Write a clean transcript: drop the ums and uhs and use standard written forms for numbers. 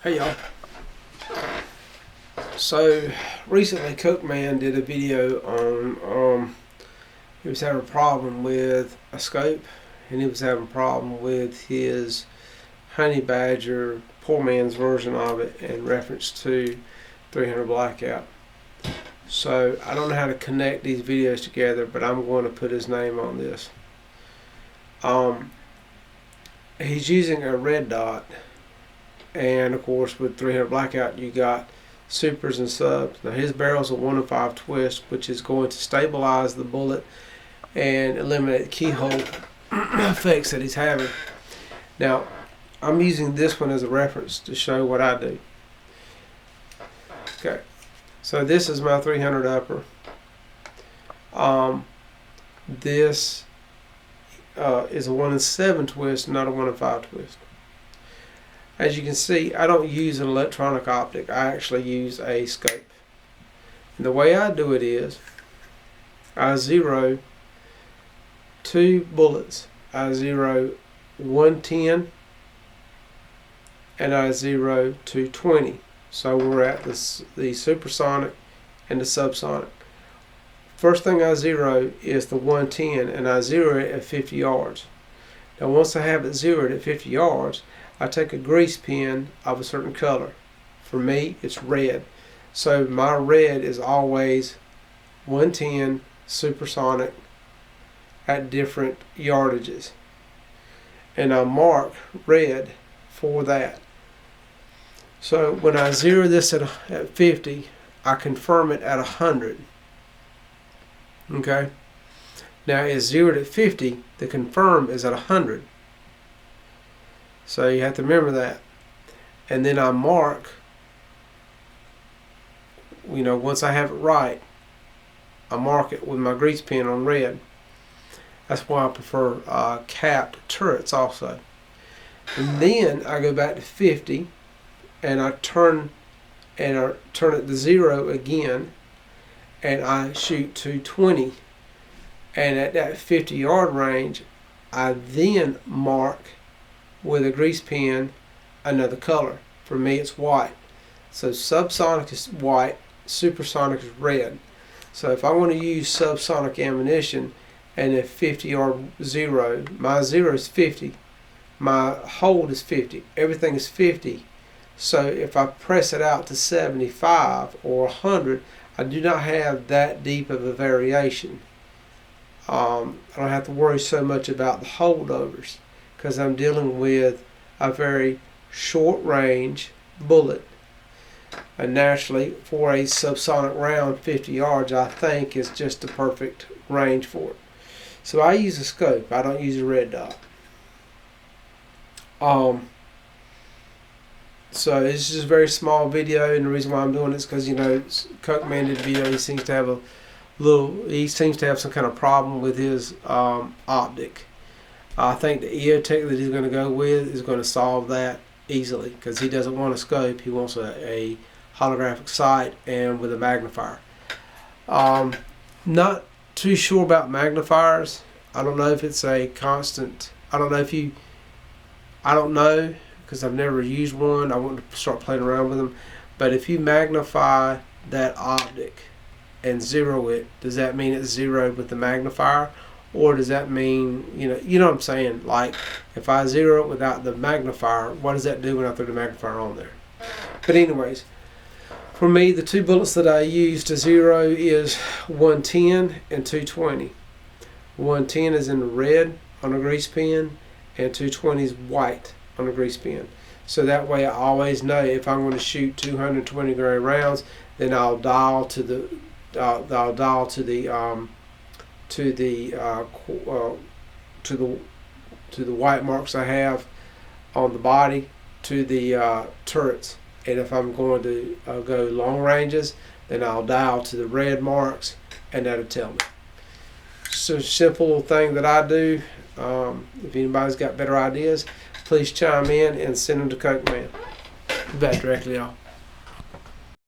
Hey y'all. So recently CokeMan did a video on he was having a problem with a scope, and he was having a problem with his Honey Badger poor man's version of it in reference to 300 Blackout. So I don't know how to connect these videos together, but I'm going to put his name on this. He's using a red dot, and of course with 300 Blackout you got supers and subs. Now his barrel's a 1 in 5 twist, which is going to stabilize the bullet and eliminate the keyhole effects that he's having. Now I'm using this one as a reference to show what I do. Okay, so this is my 300 upper. This is a 1 in 7 twist, not a 1 in 5 twist. As you can see, I don't use an electronic optic. I actually use a scope. And the way I do it is I zero two bullets. I zero 110 and I zero 220. So we're at the supersonic and the subsonic. First thing I zero is the 110, and I zero it at 50 yards. Now once I have it zeroed at 50 yards, I take a grease pen of a certain color. For me, it's red. So my red is always 110 supersonic at different yardages. And I mark red for that. So when I zero this at 50, I confirm it at 100. Okay? Now it's zeroed at 50, the confirm is at 100. So you have to remember that. And then I mark, once I have it right, I mark it with my grease pen on red. That's why I prefer capped turrets also. And then I go back to 50 and I turn it to 0 again, and I shoot 220. And at that 50 yard range, I then mark with a grease pen another color. For me it's white. So subsonic is white, supersonic is red. So if I want to use subsonic ammunition and at 50 yard zero, my zero is 50, my hold is 50, everything is 50. So if I press it out to 75 or 100, I do not have that deep of a variation. I don't have to worry so much about the holdovers, because I'm dealing with a very short range bullet. And naturally, for a subsonic round, 50 yards I think is just the perfect range for it. So I use a scope. I don't use a red dot. So it's just a very small video, and the reason why I'm doing it is because CokeMan did a video. He seems to have some kind of problem with his optic. I think the EOTech that he's going to go with is going to solve that easily, because he doesn't want a scope. He wants a holographic sight and with a magnifier. Not too sure about magnifiers. I don't know if it's a constant. I don't know because I've never used one. I want to start playing around with them. But if you magnify that optic and zero it, does that mean it's zeroed with the magnifier? Or does that mean, you know what I'm saying? Like, if I zero it without the magnifier, what does that do when I throw the magnifier on there? But anyways, for me, the two bullets that I use to zero is 110 and 220. 110 is in the red on a grease pen, and 220 is white on a grease pen. So that way I always know if I'm going to shoot 220 grain rounds, then I'll dial to the white marks I have on the body, to the turrets. And if I'm going to go long ranges, then I'll dial to the red marks, and that'll tell me. So simple little thing that I do. If anybody's got better ideas, please chime in and send them to CokeMan. Back directly, y'all.